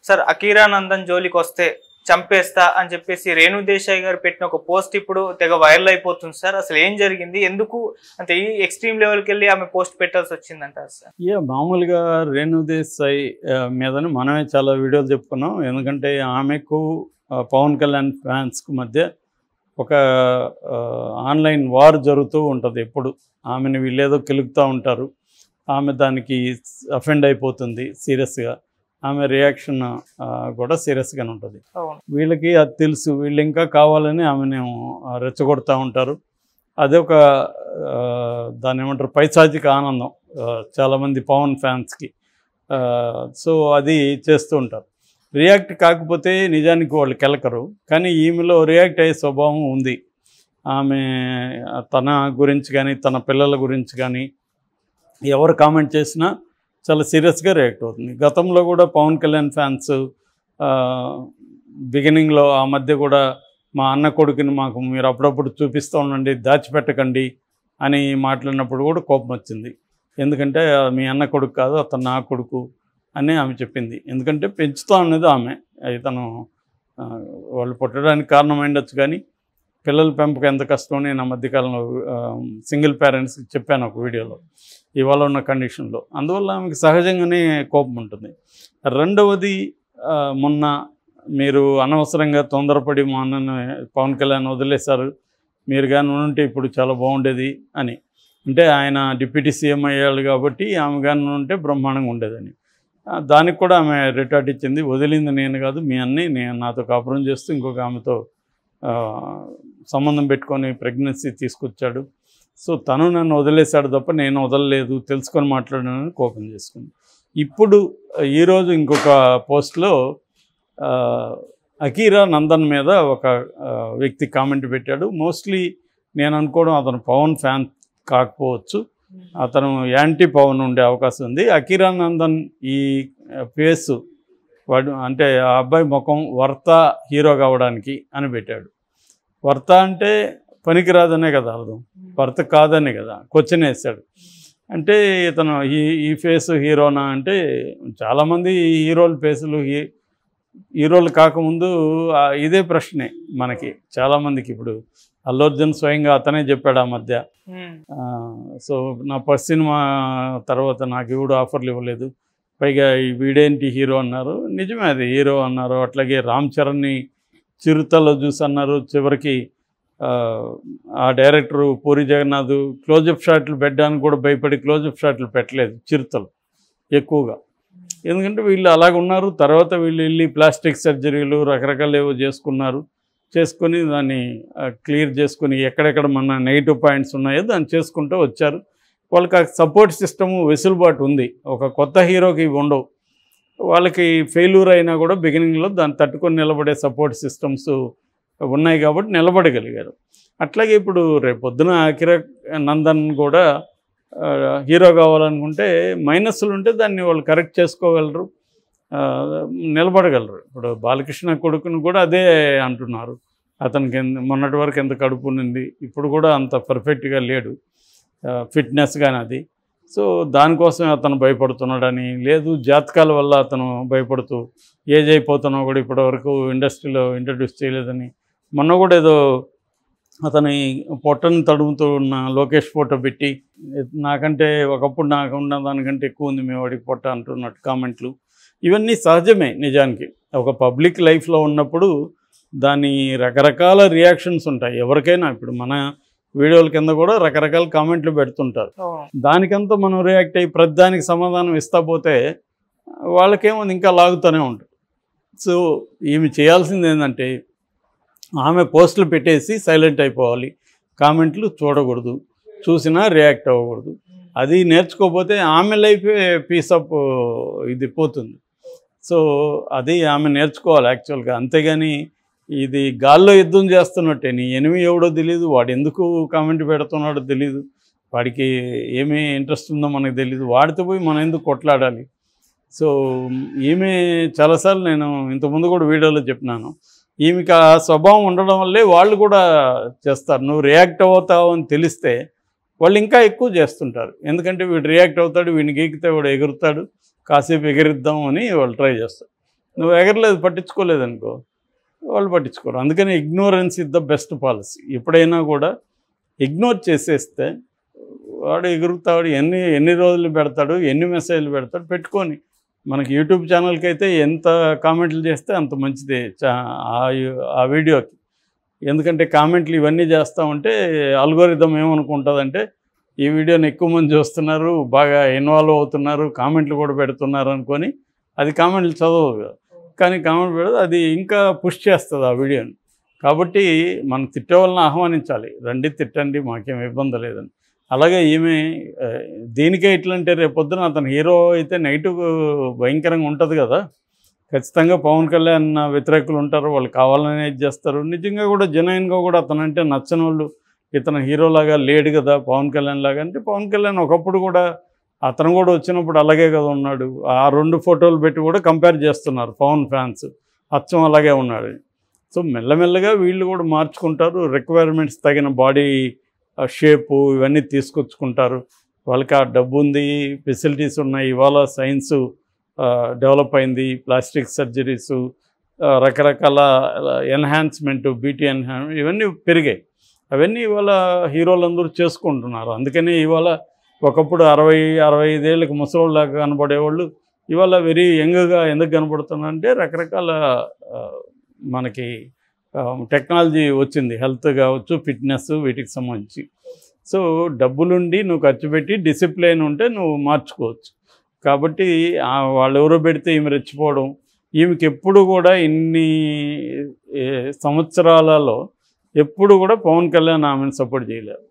Sir Akira Nandan జోలికి వస్తే చంపేస్తా అని చెప్పేసి రేణు దేశాయ్ గారు పెట్టిన ఒక పోస్ట్ ఇప్పుడు తెగ వైరల్ అయిపోతుంది సార్. అసలు ఏం జరిగింది, ఎందుకు అంటే ఈ ఎక్స్ట్రీమ్ లెవెల్కి వెళ్ళి ఆమె పోస్ట్ పెట్టాల్సి వచ్చిందంటారు సార్? మామూలుగా రేణు దేశాయ్ మీదని మనమే చాలా వీడియోలు చెప్పుకున్నాం. ఎందుకంటే ఆమెకు పవన్ కళ్యాణ్ ఫ్యాన్స్కు మధ్య ఒక ఆన్లైన్ వార్ జరుగుతూ ఉంటుంది. ఎప్పుడు ఆమెను వీళ్ళేదో కెలుగుతూ ఉంటారు, ఆమె దానికి అఫెండ్ అయిపోతుంది సీరియస్గా, ఆమె రియాక్షన్ కూడా సీరియస్గానే ఉంటుంది. వీళ్ళకి అది తెలుసు, వీళ్ళు ఇంకా కావాలని ఆమెను రెచ్చగొడుతూ ఉంటారు. అదే ఒక దాన్ని ఏమంటారు పైశాచిక ఆనందం చాలామంది పవన్ ఫ్యాన్స్కి. సో అది చేస్తూ ఉంటారు. రియాక్ట్ కాకపోతే నిజానికి వాళ్ళు కెలకరు, కానీ ఈమెలో రియాక్ట్ అయ్యే స్వభావం ఉంది. ఆమె తన గురించి కానీ తన పిల్లల గురించి కానీ ఎవరు కామెంట్ చేసినా చాలా సీరియస్గా రియాక్ట్ అవుతుంది. గతంలో కూడా పవన్ కళ్యాణ్ ఫ్యాన్స్ బిగినింగ్లో ఆ మధ్య కూడా మా అన్న కొడుకుని మాకు మీరు అప్పుడప్పుడు చూపిస్తూ ఉండండి, దాచిపెట్టకండి అని మాట్లాడినప్పుడు కూడా కోపం వచ్చింది. ఎందుకంటే మీ అన్న కొడుకు కాదు, అతను నా కొడుకు అని ఆమె చెప్పింది. ఎందుకంటే పెంచుతూ ఉన్నది ఆమె. తను వాళ్ళు పుట్టడానికి కారణమైండొచ్చు, కానీ పిల్లల పెంపకం ఎంత కష్టం నేను ఆ మధ్యకాలంలో సింగిల్ పేరెంట్స్కి చెప్పాను ఒక వీడియోలో, ఇవాళ ఉన్న కండిషన్లో. అందువల్ల ఆమెకు సహజంగానే కోపం ఉంటుంది. రెండవది, మొన్న మీరు అనవసరంగా తొందరపడి మా అన్నను పవన్ కళ్యాణ్ వదిలేశారు, మీరు కానీ ఉంటే ఇప్పుడు చాలా బాగుండేది అని. అంటే ఆయన డిప్యూటీ సీఎం అయ్యాడు కాబట్టి ఆమె కానీ ఉంటే బ్రహ్మాండంగా ఉండేదని. దానికి కూడా ఆమె రిటార్ట్ ఇచ్చింది, వదిలింది నేను కాదు మీ అన్నీ, నేను నాతో కాపురం చేస్తూ ఇంకొక ఆమెతో సంబంధం పెట్టుకొని ప్రెగ్నెన్సీ తీసుకొచ్చాడు. సో తను నన్ను వదిలేశాడు తప్ప నేను వదలలేదు, తెలుసుకొని మాట్లాడానని కోపం చేసుకుంది. ఇప్పుడు ఈరోజు ఇంకొక పోస్ట్లో అకీరా నందన్ మీద ఒక వ్యక్తి కామెంట్ పెట్టాడు. మోస్ట్లీ నేను అనుకోవడం అతను పవన్ ఫ్యాన్ కాకపోవచ్చు, అతను యాంటీ పవన్ ఉండే అవకాశం ఉంది. అకీరా నందన్ ఈ ఫేస్ వాడు అంటే ఆ అబ్బాయి ముఖం వర్త హీరో కావడానికి అని పెట్టాడు. వర్త అంటే పనికిరాదనే కదా అర్థం, వర్త కాదనే కదా క్వశ్చన్ వేశాడు. అంటే ఇతను ఈ ఫేస్ హీరోనా అంటే చాలామంది హీరోల ఫేసులు హీరోలు కాకముందు ఇదే ప్రశ్నే మనకి చాలామందికి. ఇప్పుడు అల్లు అర్జున్ స్వయంగా అతనే చెప్పాడు ఆ మధ్య, సో నా ఫస్ట్ సినిమా తర్వాత నాకు ఎవడు ఆఫర్లు ఇవ్వలేదు, పైగా ఈ వీడేంటి హీరో అన్నారు. నిజమే, అది హీరో అన్నారు. అట్లాగే రామ్ చరణ్ని చిరుతలో చూసి అన్నారు. చివరికి ఆ డైరెక్టరు పూరి జగన్నాథ్ క్లోజప్ షాట్లు పెట్టడానికి కూడా భయపడి క్లోజప్ షాట్లు పెట్టలేదు చిరుతలు ఎక్కువగా, ఎందుకంటే వీళ్ళు అలాగ ఉన్నారు. తర్వాత వీళ్ళు వెళ్ళి ప్లాస్టిక్ సర్జరీలు రకరకాలు ఏవో చేసుకొని దాన్ని క్లియర్ చేసుకుని ఎక్కడెక్కడ మన నెగిటివ్ పాయింట్స్ ఉన్నాయో దాన్ని చేసుకుంటూ వచ్చారు. వాళ్ళకి ఆ సపోర్ట్ సిస్టము వెసులుబాటు ఉంది. ఒక కొత్త హీరోకి ఇవి ఉండవు. వాళ్ళకి ఫెయిల్యూర్ అయినా కూడా బిగినింగ్లో దాన్ని తట్టుకొని నిలబడే సపోర్ట్ సిస్టమ్స్ ఉన్నాయి కాబట్టి నిలబడగలిగారు. అట్లాగే ఇప్పుడు రేపొద్దున అకీరా నందన్ కూడా హీరో కావాలనుకుంటే మైనస్లు ఉంటే దాన్ని వాళ్ళు కరెక్ట్ చేసుకోగలరు, నిలబడగలరు. ఇప్పుడు బాలకృష్ణ కొడుకుని కూడా అదే అంటున్నారు, అతనికి మొన్నటి వరకు ఎంత కడుపు నింది, ఇప్పుడు కూడా అంత పర్ఫెక్ట్గా లేడు ఫిట్నెస్ కానీ అది. సో దానికోసం అతను భయపడుతున్నాడని లేదు, జాతకాల వల్ల అతను భయపడుతూ ఏజ్ అయిపోతున్నా కూడా ఇప్పటివరకు ఇండస్ట్రీలో ఇంట్రడ్యూస్ చేయలేదని. మొన్న కూడా ఏదో అతని పొట్టను తడుముతూ ఉన్న లోకేష్ ఫోటో పెట్టి నాకంటే ఒకప్పుడు నాకు ఉన్న దానికంటే ఎక్కువ ఉంది మీ వాడికి పొట్ట అంటున్నట్టు కామెంట్లు. ఇవన్నీ సహజమే. నిజానికి ఒక పబ్లిక్ లైఫ్లో ఉన్నప్పుడు దాని రకరకాల రియాక్షన్స్ ఉంటాయి ఎవరికైనా. ఇప్పుడు మన వీడియోల కింద కూడా రకరకాల కామెంట్లు పెడుతుంటారు. దానికంతా మనం రియాక్ట్ అయ్యి ప్రతిదానికి సమాధానం ఇస్తా పోతే వాళ్ళకేమో ఇంకా లాగుతూనే ఉంటుంది. సో ఈమె చేయాల్సింది ఏంటంటే ఆమె పోస్టులు పెట్టేసి సైలెంట్ అయిపోవాలి, కామెంట్లు చూడకూడదు, చూసినా రియాక్ట్ అవ్వకూడదు. అది నేర్చుకోకపోతే ఆమె లైఫే పీస్ ఆఫ్ ఇది పోతుంది. సో అది ఆమె నేర్చుకోవాలి యాక్చువల్గా. అంతేగాని ఇది గాల్లో యుద్ధం చేస్తున్నట్టే, నీ ఎనిమి ఎవడో తెలియదు, వాడు ఎందుకు కామెంట్ పెడుతున్నాడో తెలియదు, వాడికి ఏమీ ఇంట్రెస్ట్ ఉందో మనకు తెలియదు, వాడితో పోయి మనం ఎందుకు కొట్లాడాలి. సో ఈమె చాలాసార్లు నేను ఇంతకుముందు కూడా వీడియోలో చెప్పినాను, ఈమెకి ఆ స్వభావం ఉండడం వల్లే వాళ్ళు కూడా చేస్తారు. నువ్వు రియాక్ట్ అవుతావు అని తెలిస్తే వాళ్ళు ఇంకా ఎక్కువ చేస్తుంటారు. ఎందుకంటే వీడు రియాక్ట్ అవుతాడు, వీడిని గీకితే వాడు ఎగురుతాడు, కాసేపు ఎగిరిద్దాం అని వాళ్ళు ట్రై చేస్తారు. నువ్వు ఎగరలేదు పట్టించుకోలేదు అనుకో, వాళ్ళు పట్టించుకోరు. అందుకని ignorance is the best policy. ఎప్పుడైనా కూడా ఇగ్నోర్ చేసేస్తే వాడు ఎగురుతాడు, ఎన్ని రోజులు పెడతాడు, ఎన్ని మెసేజ్లు పెడతాడు, పెట్టుకొని మనకి యూట్యూబ్ ఛానల్కి అయితే ఎంత కామెంట్లు చేస్తే అంత మంచిది ఆ వీడియోకి. ఎందుకంటే కామెంట్లు ఇవన్నీ చేస్తూ ఉంటే అల్గోరిథం ఏమనుకుంటుందంటే ఈ వీడియోని ఎక్కువ మంది చూస్తున్నారు, బాగా ఇన్వాల్వ్ అవుతున్నారు, కామెంట్లు కూడా పెడుతున్నారు అనుకొని అది కామెంట్లు చదవదు. కానీ కామెంట్ పెడదు, అది ఇంకా పుష్ చేస్తుంది ఆ వీడియోని. కాబట్టి మనం తిట్టే వాళ్ళని ఆహ్వానించాలి, రండి తిట్టండి, మాకేం ఇబ్బంది లేదని. అలాగే ఈమె దీనికే ఇట్లంటే రేపొద్దున అతను హీరో అయితే నెగిటివ్ భయంకరంగా ఉంటుంది కదా. ఖచ్చితంగా పవన్ కళ్యాణ్ వ్యతిరేకులు ఉంటారు, వాళ్ళు కావాలని ఇది చేస్తారు. నిజంగా కూడా జెన్యున్గా కూడా అతనంటే నచ్చని వాళ్ళు, ఇతను హీరోలాగా లేడు కదా పవన్ కళ్యాణ్ లాగా అంటే, పవన్ కళ్యాణ్ ఒకప్పుడు కూడా అతను కూడా వచ్చినప్పుడు అలాగే కదా ఉన్నాడు. ఆ 2 ఫోటోలు పెట్టి కూడా కంపేర్ చేస్తున్నారు పవన్ ఫ్యాన్స్, అచ్చం అలాగే ఉన్నాడు. సో మెల్లమెల్లగా వీళ్ళు కూడా మార్చుకుంటారు, రిక్వైర్మెంట్స్ తగిన బాడీ షేపు ఇవన్నీ తీసుకొచ్చుకుంటారు. వాళ్ళకి ఆ డబ్బు ఉంది, ఫెసిలిటీస్ ఉన్నాయి. ఇవాళ సైన్సు డెవలప్ అయింది, ప్లాస్టిక్ సర్జరీసు, రకరకాల ఎన్హాన్స్మెంటు, బ్యూటీ ఇవన్నీ పెరిగాయి. అవన్నీ ఇవాళ హీరోలందరూ చేసుకుంటున్నారు. అందుకని ఇవాళ ఒకప్పుడు 60-65 ఏళ్ళకి ముసలోళ్ళలాగా కనబడేవాళ్ళు ఇవాళ వెరీ యంగ్గా ఎందుకు కనబడుతున్నారంటే రకరకాల మనకి టెక్నాలజీ వచ్చింది, హెల్త్ కావచ్చు, ఫిట్నెస్, వీటికి సంబంధించి. సో డబ్బులుండి నువ్వు ఖర్చు పెట్టి డిసిప్లైన్ ఉంటే నువ్వు మార్చుకోవచ్చు. కాబట్టి వాళ్ళు ఎవరో పెడితే ఈమె రెచ్చిపోవడం, ఈమెకి ఎప్పుడు కూడా ఇన్ని సంవత్సరాలలో ఎప్పుడు కూడా పవన్ కళ్యాణ్ ఆమెను సపోర్ట్ చేయలేదు.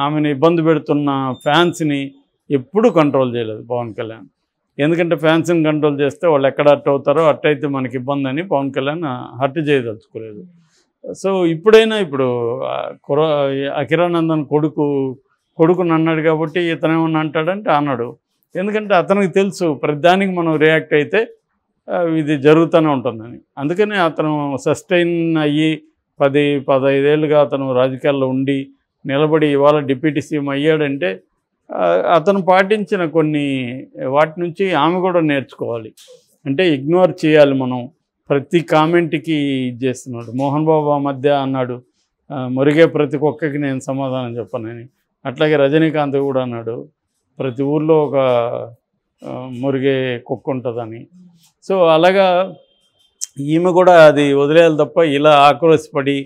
ఆమెను ఇబ్బంది పెడుతున్న ఫ్యాన్స్ని ఎప్పుడు కంట్రోల్ చేయలేదు పవన్ కళ్యాణ్. ఎందుకంటే ఫ్యాన్స్ని కంట్రోల్ చేస్తే వాళ్ళు ఎక్కడ హర్ట్ అవుతారో అట్టయితే మనకి ఇబ్బంది అని పవన్ కళ్యాణ్ హర్ట్ చేయదలుచుకోలేదు. సో ఇప్పుడైనా ఇప్పుడు అఖిరానందన్ కొడుకుని అన్నాడు కాబట్టి ఇతను ఏమన్నా అంటాడంటే అన్నాడు. ఎందుకంటే అతనికి తెలుసు ప్రతిదానికి మనం రియాక్ట్ అయితే ఇది జరుగుతూనే ఉంటుందని. అందుకని అతను సస్టైన్ అయ్యి 10-15 ఏళ్ళుగా అతను రాజకీయాల్లో ఉండి నిలబడి ఇవాళ డిప్యూటీ సీఎం అయ్యాడంటే అతను పాటించిన కొన్ని వాటి నుంచి ఆమె కూడా నేర్చుకోవాలి. అంటే ఇగ్నోర్ చేయాలి మనం, ప్రతి కామెంట్కి చేస్తున్నాడు. మోహన్ బాబు ఆ మధ్య అన్నాడు మురిగే ప్రతి కుక్కకి నేను సమాధానం చెప్పనని. అట్లాగే రజనీకాంత్ కూడా అన్నాడు ప్రతి ఊర్లో ఒక మురిగే కుక్క ఉంటుందని. సో అలాగా ఈమె కూడా అది వదిలేయాలి తప్ప ఇలా ఆక్రోశపడి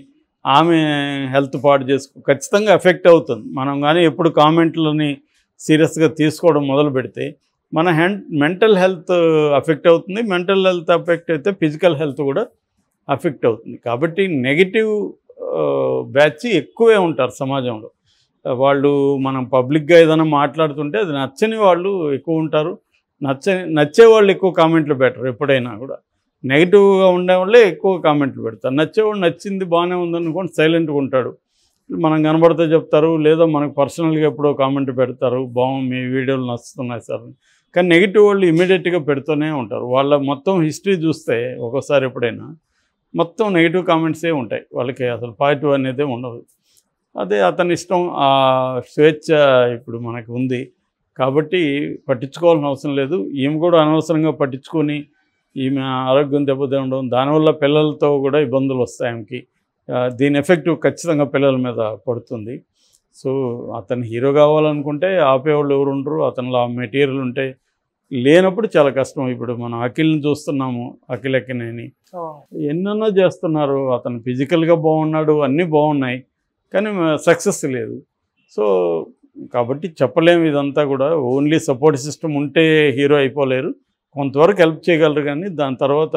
ఆమె హెల్త్ పాడు ఖచ్చితంగా ఎఫెక్ట్ అవుతుంది. మనం కానీ ఎప్పుడు కామెంట్లని సీరియస్గా తీసుకోవడం మొదలు పెడితే మన మెంటల్ హెల్త్ అఫెక్ట్ అవుతుంది. మెంటల్ హెల్త్ అఫెక్ట్ అయితే ఫిజికల్ హెల్త్ కూడా అఫెక్ట్ అవుతుంది. కాబట్టి నెగిటివ్ బ్యాచ్ ఎక్కువే ఉంటారు సమాజంలో. వాళ్ళు మనం పబ్లిక్గా ఏదైనా మాట్లాడుతుంటే అది నచ్చని వాళ్ళు ఎక్కువ ఉంటారు, నచ్చే వాళ్ళు ఎక్కువ కామెంట్లు పెట్టరు. ఎప్పుడైనా కూడా నెగిటివ్గా ఉండేవాళ్ళే ఎక్కువ కామెంట్లు పెడతారు. నచ్చేవాడు నచ్చింది బాగానే ఉందనుకోండి సైలెంట్గా ఉంటాడు, మనం కనబడితే చెప్తారు, లేదా మనకు పర్సనల్గా ఎప్పుడో కామెంట్ పెడతారు మీ వీడియోలు నచ్చుతున్నాయి సార్. కానీ నెగిటివ్ వాళ్ళు ఇమీడియట్గా పెడుతూనే ఉంటారు. వాళ్ళ మొత్తం హిస్టరీ చూస్తే ఒక్కోసారి ఎప్పుడైనా మొత్తం నెగిటివ్ కామెంట్సే ఉంటాయి, వాళ్ళకి అసలు పాజిటివ్ అనేది ఉండదు. అదే అతని ఇష్టం, ఆ స్వేచ్ఛ ఇప్పుడు మనకు ఉంది కాబట్టి పట్టించుకోవాల్సిన అవసరం లేదు. ఈమె కూడా అనవసరంగా పట్టించుకొని ఈమె ఆరోగ్యం దెబ్బతినడం, దానివల్ల పిల్లలతో కూడా ఇబ్బందులు వస్తాయి ఆమెకి. దీని ఎఫెక్ట్ ఖచ్చితంగా పిల్లల మీద పడుతుంది. సో అతను హీరో కావాలనుకుంటే ఆపేవాళ్ళు ఎవరు ఉండరు, అతనిలో ఆ మెటీరియల్ ఉంటే. లేనప్పుడు చాలా కష్టం. ఇప్పుడు మనం అఖిల్ని చూస్తున్నాము, అఖిల్ ఎక్కనేని ఎన్నెన్నో చేస్తున్నారు, అతను ఫిజికల్గా బాగున్నాడు, అన్నీ బాగున్నాయి, కానీ సక్సెస్ లేదు. సో కాబట్టి చెప్పలేము ఇదంతా కూడా. ఓన్లీ సపోర్ట్ సిస్టమ్ ఉంటే హీరో అయిపోలేరు, కొంతవరకు హెల్ప్ చేయగలరు, కానీ దాని తర్వాత